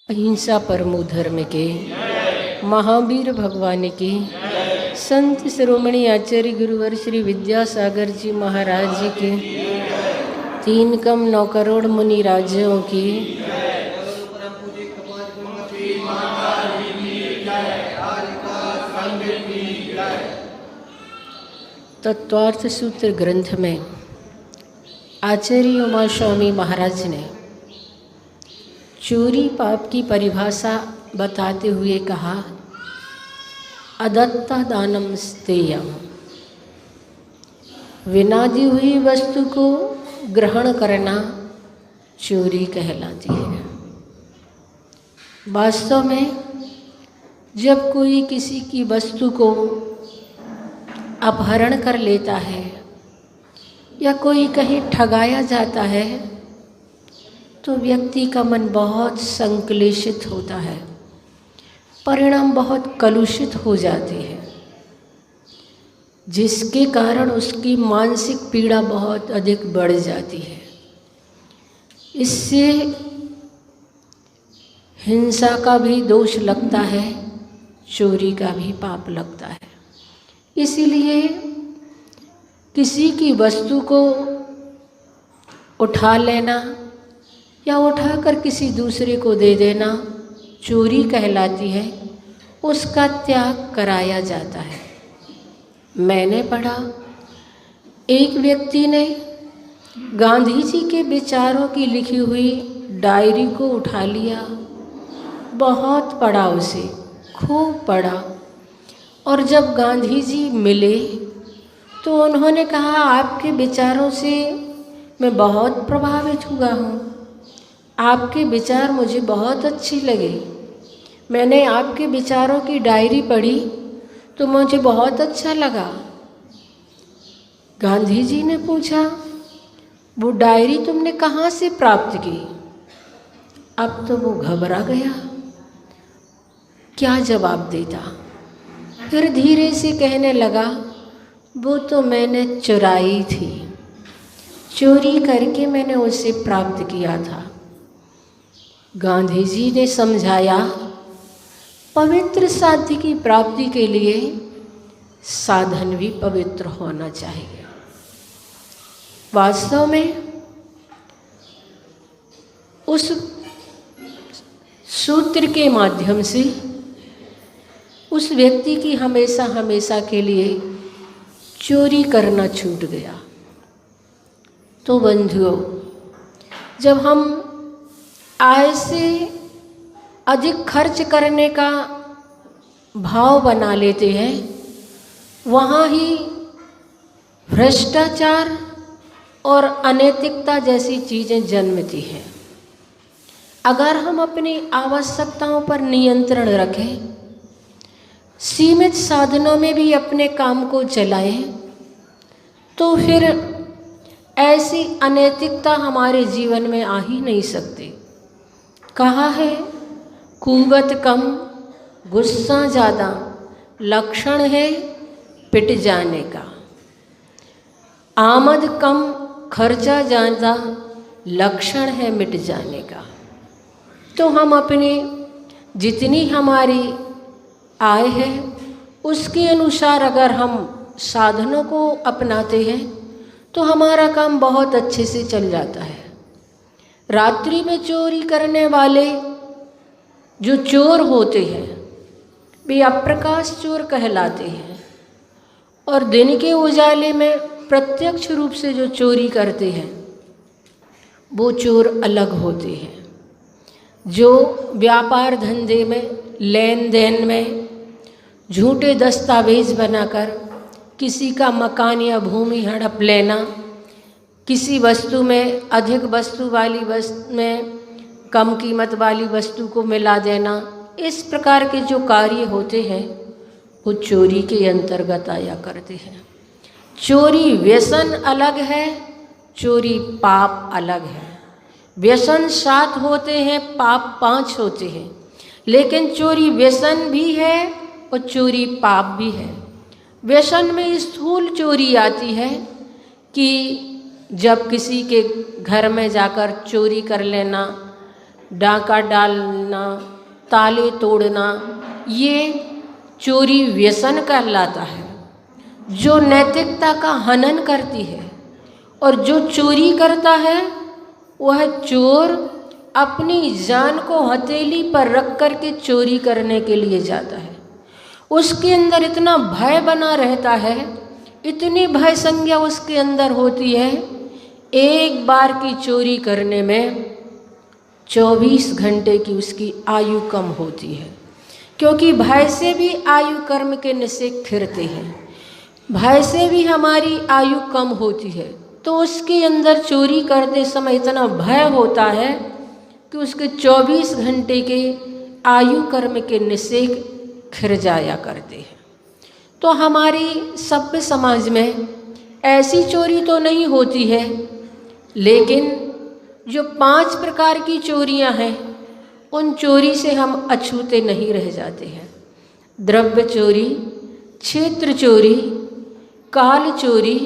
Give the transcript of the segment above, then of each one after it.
अहिंसा परमो धर्म के, महावीर भगवान के, संत शिरोमणि आचार्य गुरुवर श्री विद्यासागर जी महाराज जी के, 3 कम 9 करोड़ मुनि राजों की, तत्वार्थ सूत्र ग्रंथ में आचार्य उमा स्वामी महाराज ने चोरी पाप की परिभाषा बताते हुए कहा, अदत्ता दानम स्तेयम, बिना दी हुई वस्तु को ग्रहण करना चोरी कहलाती है। वास्तव में जब कोई किसी की वस्तु को अपहरण कर लेता है या कोई कहीं ठगाया जाता है तो व्यक्ति का मन बहुत संक्लेशित होता है, परिणाम बहुत कलुषित हो जाते हैं, जिसके कारण उसकी मानसिक पीड़ा बहुत अधिक बढ़ जाती है। इससे हिंसा का भी दोष लगता है, चोरी का भी पाप लगता है। इसीलिए किसी की वस्तु को उठा लेना या उठाकर किसी दूसरे को दे देना चोरी कहलाती है, उसका त्याग कराया जाता है। मैंने पढ़ा, एक व्यक्ति ने गांधी जी के विचारों की लिखी हुई डायरी को उठा लिया, बहुत पढ़ा, उसे खूब पढ़ा, और जब गांधी जी मिले तो उन्होंने कहा, आपके विचारों से मैं बहुत प्रभावित हुआ हूँ, आपके विचार मुझे बहुत अच्छे लगे, मैंने आपके विचारों की डायरी पढ़ी तो मुझे बहुत अच्छा लगा। गांधी जी ने पूछा, वो डायरी तुमने कहाँ से प्राप्त की? अब तो वो घबरा गया, क्या जवाब देता। फिर धीरे से कहने लगा, वो तो मैंने चुराई थी, चोरी करके मैंने उसे प्राप्त किया था। गांधी जी ने समझाया, पवित्र साध्य की प्राप्ति के लिए साधन भी पवित्र होना चाहिए। वास्तव में उस सूत्र के माध्यम से उस व्यक्ति की हमेशा हमेशा के लिए चोरी करना छूट गया। तो बंधुओं, जब हम आय से अधिक खर्च करने का भाव बना लेते हैं, वहाँ ही भ्रष्टाचार और अनैतिकता जैसी चीज़ें जन्मती हैं। अगर हम अपनी आवश्यकताओं पर नियंत्रण रखें, सीमित साधनों में भी अपने काम को चलाएं, तो फिर ऐसी अनैतिकता हमारे जीवन में आ ही नहीं सकती। कहा है, कुवत कम गुस्सा ज़्यादा लक्षण है पिट जाने का, आमद कम खर्चा ज़्यादा लक्षण है मिट जाने का। तो हम अपनी जितनी हमारी आय है उसके अनुसार अगर हम साधनों को अपनाते हैं तो हमारा काम बहुत अच्छे से चल जाता है। रात्रि में चोरी करने वाले जो चोर होते हैं वे अप्रकाश चोर कहलाते हैं, और दिन के उजाले में प्रत्यक्ष रूप से जो चोरी करते हैं वो चोर अलग होते हैं। जो व्यापार धंधे में, लेन देन में झूठे दस्तावेज बनाकर किसी का मकान या भूमि हड़प लेना, किसी वस्तु में अधिक वस्तु वाली वस्तु में कम कीमत वाली वस्तु को मिला देना, इस प्रकार के जो कार्य होते हैं वो चोरी के अंतर्गत आया करते हैं। चोरी व्यसन अलग है, चोरी पाप अलग है। व्यसन 7 होते हैं, पाप 5 होते हैं, लेकिन चोरी व्यसन भी है और चोरी पाप भी है। व्यसन में स्थूल चोरी आती है कि जब किसी के घर में जाकर चोरी कर लेना, डाका डालना, ताले तोड़ना, ये चोरी व्यसन कहलाता है, जो नैतिकता का हनन करती है। और जो चोरी करता है वह चोर अपनी जान को हथेली पर रख कर के चोरी करने के लिए जाता है। उसके अंदर इतना भय बना रहता है, इतनी भय संज्ञा उसके अंदर होती है, एक बार की चोरी करने में 24 घंटे की उसकी आयु कम होती है। क्योंकि भय से भी आयु कर्म के निषेध फिरते हैं, भय से भी हमारी आयु कम होती है। तो उसके अंदर चोरी करते समय इतना भय होता है कि उसके 24 घंटे के आयु कर्म के निषेध खिर जाया करते हैं। तो हमारी सभ्य समाज में ऐसी चोरी तो नहीं होती है, लेकिन जो 5 प्रकार की चोरियां हैं उन चोरी से हम अछूते नहीं रह जाते हैं। द्रव्य चोरी, क्षेत्र चोरी, काल चोरी,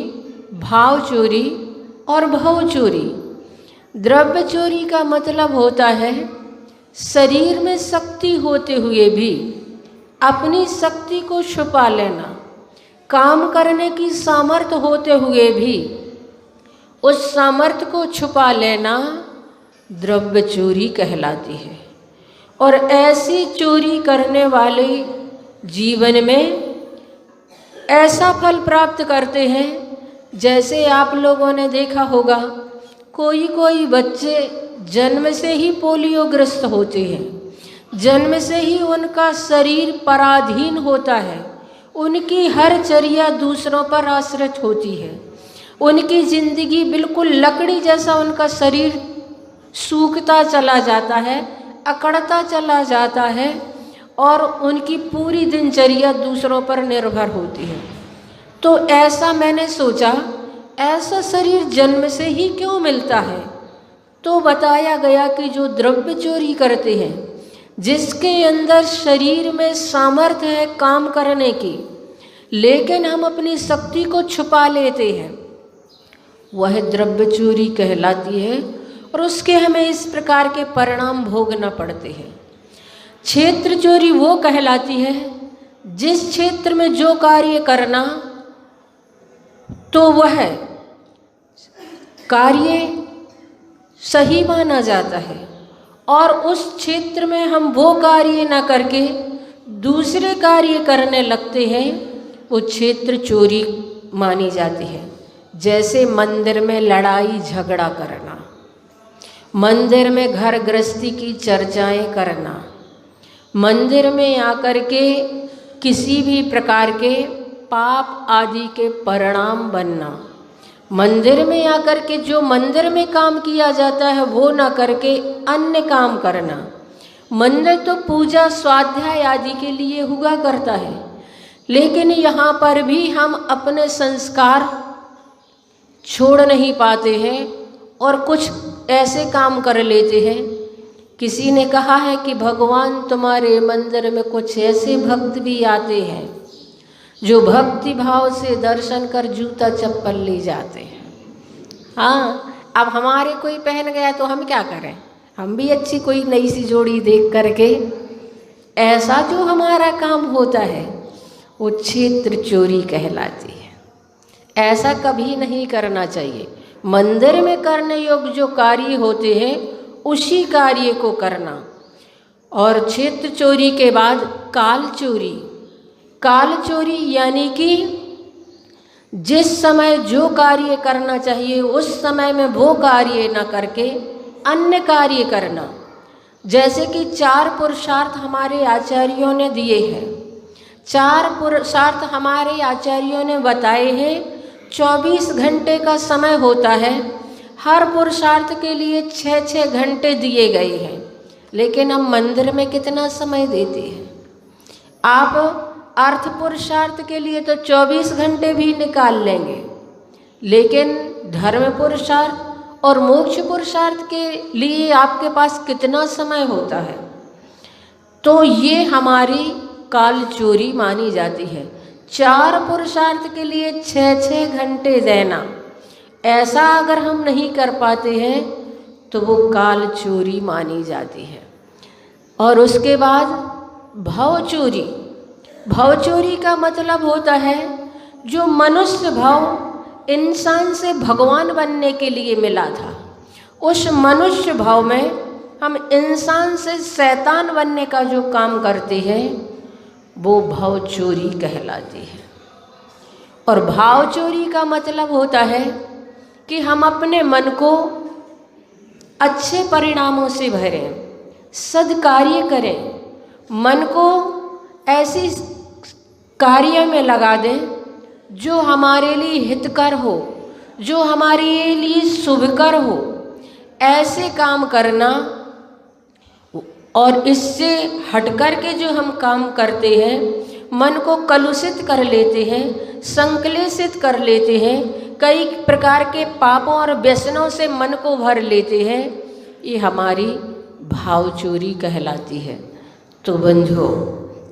भाव चोरी और भव चोरी। द्रव्य चोरी का मतलब होता है शरीर में शक्ति होते हुए भी अपनी शक्ति को छुपा लेना, काम करने की सामर्थ्य होते हुए भी उस सामर्थ्य को छुपा लेना द्रव्य चोरी कहलाती है। और ऐसी चोरी करने वाले जीवन में ऐसा फल प्राप्त करते हैं, जैसे आप लोगों ने देखा होगा, कोई बच्चे जन्म से ही पोलियोग्रस्त होते हैं, जन्म से ही उनका शरीर पराधीन होता है, उनकी हर चर्या दूसरों पर आश्रित होती है, उनकी जिंदगी बिल्कुल लकड़ी जैसा उनका शरीर सूखता चला जाता है, अकड़ता चला जाता है और उनकी पूरी दिनचर्या दूसरों पर निर्भर होती है। तो ऐसा मैंने सोचा, ऐसा शरीर जन्म से ही क्यों मिलता है? तो बताया गया कि जो द्रव्य चोरी करते हैं, जिसके अंदर शरीर में सामर्थ्य है काम करने की, लेकिन हम अपनी शक्ति को छुपा लेते हैं, वह द्रव्य चोरी कहलाती है और उसके हमें इस प्रकार के परिणाम भोगना पड़ते हैं। क्षेत्र चोरी वो कहलाती है जिस क्षेत्र में जो कार्य करना तो वह कार्य सही माना जाता है और उस क्षेत्र में हम वो कार्य न करके दूसरे कार्य करने लगते हैं, वो क्षेत्र चोरी मानी जाती है। जैसे मंदिर में लड़ाई झगड़ा करना, मंदिर में घर गृहस्थी की चर्चाएं करना, मंदिर में आकर के किसी भी प्रकार के पाप आदि के परिणाम बनना, मंदिर में आकर के जो मंदिर में काम किया जाता है वो ना करके अन्य काम करना। मंदिर तो पूजा स्वाध्याय आदि के लिए हुआ करता है, लेकिन यहाँ पर भी हम अपने संस्कार छोड़ नहीं पाते हैं और कुछ ऐसे काम कर लेते हैं। किसी ने कहा है कि भगवान तुम्हारे मंदिर में कुछ ऐसे भक्त भी आते हैं जो भक्ति भाव से दर्शन कर जूता चप्पल ले जाते हैं। हाँ, अब हमारे कोई पहन गया तो हम क्या करें, हम भी अच्छी कोई नई सी जोड़ी देख करके, ऐसा जो हमारा काम होता है वो क्षेत्र चोरी कहलाती है। ऐसा कभी नहीं करना चाहिए। मंदिर में करने योग्य जो कार्य होते हैं उसी कार्य को करना। और क्षेत्र चोरी के बाद काल चोरी, काल चोरी यानी कि जिस समय जो कार्य करना चाहिए उस समय में वो कार्य न करके अन्य कार्य करना। जैसे कि 4 पुरुषार्थ हमारे आचार्यों ने दिए हैं, 4 पुरुषार्थ हमारे आचार्यों ने बताए हैं। 24 घंटे का समय होता है, हर पुरुषार्थ के लिए 6-6 घंटे दिए गए हैं, लेकिन हम मंदिर में कितना समय देते हैं। आप अर्थ पुरुषार्थ के लिए तो 24 घंटे भी निकाल लेंगे, लेकिन धर्म पुरुषार्थ और मोक्ष पुरुषार्थ के लिए आपके पास कितना समय होता है? तो ये हमारी काल चोरी मानी जाती है। 4 पुरुषार्थ के लिए 6-6 घंटे देना, ऐसा अगर हम नहीं कर पाते हैं तो वो काल चोरी मानी जाती है। और उसके बाद भव चोरी। भव चोरी का मतलब होता है जो मनुष्य भाव इंसान से भगवान बनने के लिए मिला था, उस मनुष्य भाव में हम इंसान से शैतान बनने का जो काम करते हैं वो भव चोरी कहलाती है। और भाव चोरी का मतलब होता है कि हम अपने मन को अच्छे परिणामों से भरें, सद्कार्य करें, मन को ऐसी कार्य में लगा दें जो हमारे लिए हितकर हो, जो हमारे लिए शुभकर हो, ऐसे काम करना। और इससे हटकर के जो हम काम करते हैं मन को कलुषित कर लेते हैं, संक्लेशित कर लेते हैं, कई प्रकार के पापों और व्यसनों से मन को भर लेते हैं, ये हमारी भाव चोरी कहलाती है। तो बंधुओं,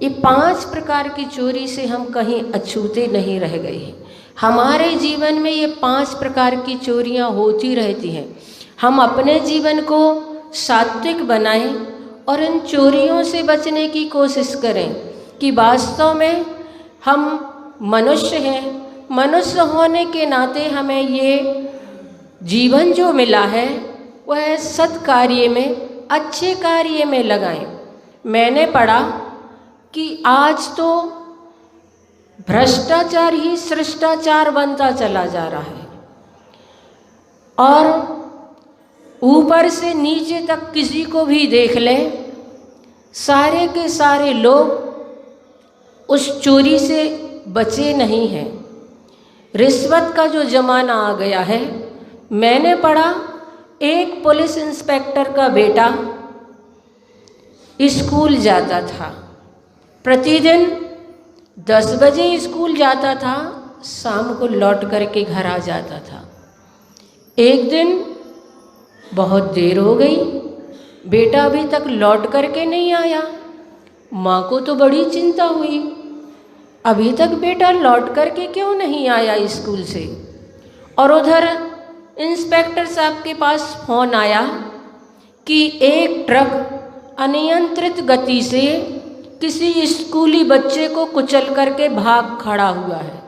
ये 5 प्रकार की चोरी से हम कहीं अछूते नहीं रह गए हैं। हमारे जीवन में ये 5 प्रकार की चोरियां होती रहती हैं। हम अपने जीवन को सात्विक बनाएं और इन चोरियों से बचने की कोशिश करें कि वास्तव में हम मनुष्य हैं। मनुष्य होने के नाते हमें ये जीवन जो मिला है वह सत्कार्य में, अच्छे कार्य में लगाएं। मैंने पढ़ा कि आज तो भ्रष्टाचार ही शिष्टाचार बनता चला जा रहा है और ऊपर से नीचे तक किसी को भी देख लें, सारे के सारे लोग उस चोरी से बचे नहीं हैं। रिश्वत का जो ज़माना आ गया है। मैंने पढ़ा एक पुलिस इंस्पेक्टर का बेटा स्कूल जाता था, प्रतिदिन 10 बजे स्कूल जाता था, शाम को लौट करके घर आ जाता था। एक दिन बहुत देर हो गई, बेटा अभी तक लौट करके नहीं आया। माँ को तो बड़ी चिंता हुई, अभी तक बेटा लौट करके क्यों नहीं आया स्कूल से। और उधर इंस्पेक्टर साहब के पास फ़ोन आया कि एक ट्रक अनियंत्रित गति से किसी स्कूली बच्चे को कुचल करके भाग खड़ा हुआ है।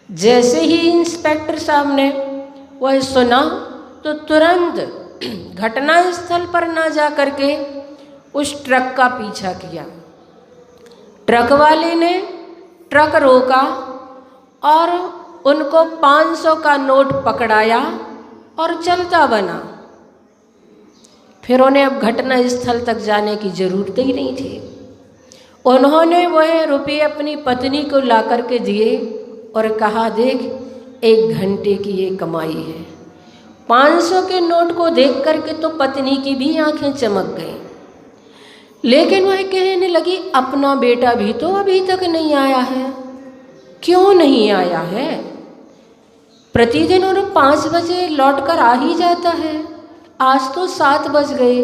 जैसे ही इंस्पेक्टर साहब ने वह सुना तो तुरंत घटना स्थल पर ना जा करके उस ट्रक का पीछा किया। ट्रक वाले ने ट्रक रोका और उनको 500 का नोट पकड़ाया और चलता बना। फिर उन्हें अब घटना स्थल तक जाने की ज़रूरत ही नहीं थी। उन्होंने वह रुपये अपनी पत्नी को ला कर के दिए और कहा, देख 1 घंटे की ये कमाई है। 500 के नोट को देख करके तो पत्नी की भी आंखें चमक गईं, लेकिन वह कहने लगी, अपना बेटा भी तो अभी तक नहीं आया है। क्यों नहीं आया है? प्रतिदिन उन्हें 5 बजे लौट कर आ ही जाता है, आज तो 7 बज गए,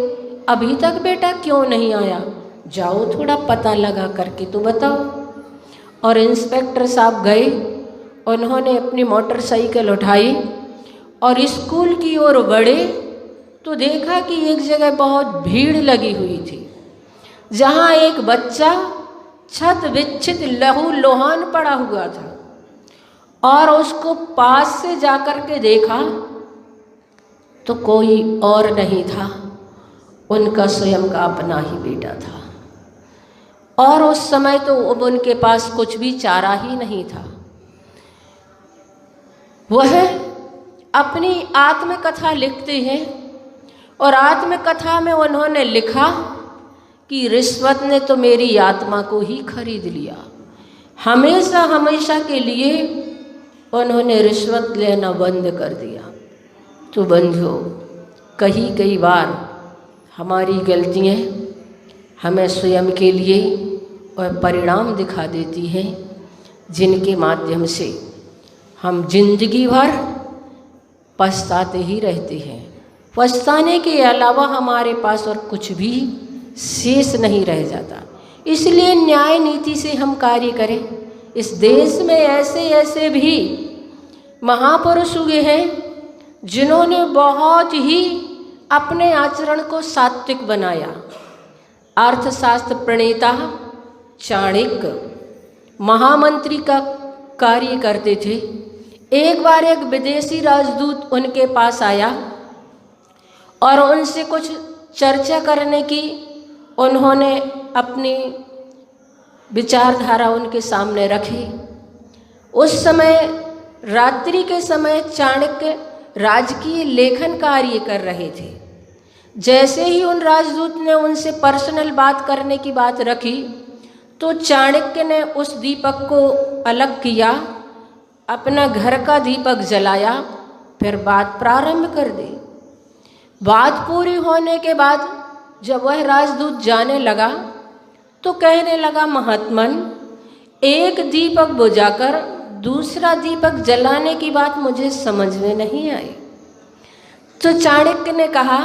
अभी तक बेटा क्यों नहीं आया? जाओ थोड़ा पता लगा करके तो बताओ। और इंस्पेक्टर साहब गए, उन्होंने अपनी मोटरसाइकिल उठाई और स्कूल की ओर बढ़े तो देखा कि एक जगह बहुत भीड़ लगी हुई थी, जहाँ एक बच्चा छत विच्छित लहू लोहान पड़ा हुआ था। और उसको पास से जाकर के देखा तो कोई और नहीं था, उनका स्वयं का अपना ही बेटा था। और उस समय तो अब उनके पास कुछ भी चारा ही नहीं था। वह अपनी आत्मकथा लिखते हैं और आत्मकथा में उन्होंने लिखा कि रिश्वत ने तो मेरी आत्मा को ही खरीद लिया। हमेशा हमेशा के लिए उन्होंने रिश्वत लेना बंद कर दिया। तो बंधुओं, कई बार हमारी गलतियाँ हमें स्वयं के लिए और परिणाम दिखा देती हैं, जिनके माध्यम से हम जिंदगी भर पछताते ही रहते हैं। पछताने के अलावा हमारे पास और कुछ भी शेष नहीं रह जाता। इसलिए न्याय नीति से हम कार्य करें। इस देश में ऐसे भी महापुरुष हुए हैं जिन्होंने बहुत ही अपने आचरण को सात्विक बनाया। अर्थशास्त्र प्रणेता चाणक्य महामंत्री का कार्य करते थे। एक बार एक विदेशी राजदूत उनके पास आया और उनसे कुछ चर्चा करने की उन्होंने अपनी विचारधारा उनके सामने रखी। उस समय रात्रि के समय चाणक्य राजकीय लेखन कार्य कर रहे थे। जैसे ही उन राजदूत ने उनसे पर्सनल बात करने की बात रखी तो चाणक्य ने उस दीपक को अलग किया, अपना घर का दीपक जलाया, फिर बात प्रारंभ कर दी। बात पूरी होने के बाद जब वह राजदूत जाने लगा तो कहने लगा, महात्मन, एक दीपक बुझाकर दूसरा दीपक जलाने की बात मुझे समझ में नहीं आई। तो चाणक्य ने कहा,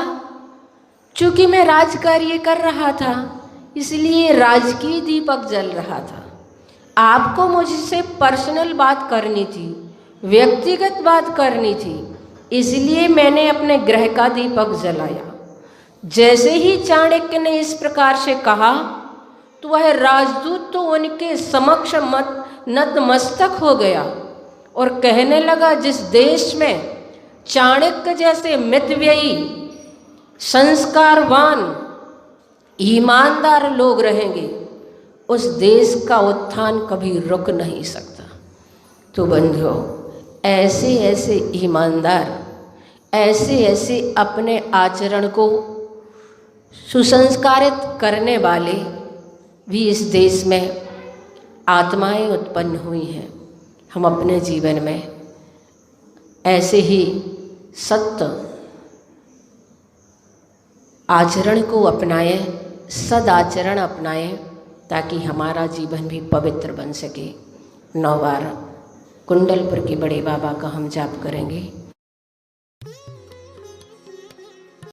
चूंकि मैं राजकार्य कर रहा था इसलिए राजकीय दीपक जल रहा था। आपको मुझसे पर्सनल बात करनी थी, व्यक्तिगत बात करनी थी, इसलिए मैंने अपने गृह का दीपक जलाया। जैसे ही चाणक्य ने इस प्रकार से कहा तो वह राजदूत तो उनके समक्ष नतमस्तक हो गया और कहने लगा, जिस देश में चाणक्य जैसे मितव्ययी, संस्कारवान, ईमानदार लोग रहेंगे उस देश का उत्थान कभी रुक नहीं सकता। तो बंधुओं, ऐसे ऐसे ईमानदार, ऐसे ऐसे अपने आचरण को सुसंस्कारित करने वाले भी इस देश में आत्माएं उत्पन्न हुई हैं। हम अपने जीवन में ऐसे ही सत्य आचरण को अपनाएं, सदाचरण अपनाएं, ताकि हमारा जीवन भी पवित्र बन सके। 9 बार कुंडलपुर के बड़े बाबा का हम जाप करेंगे।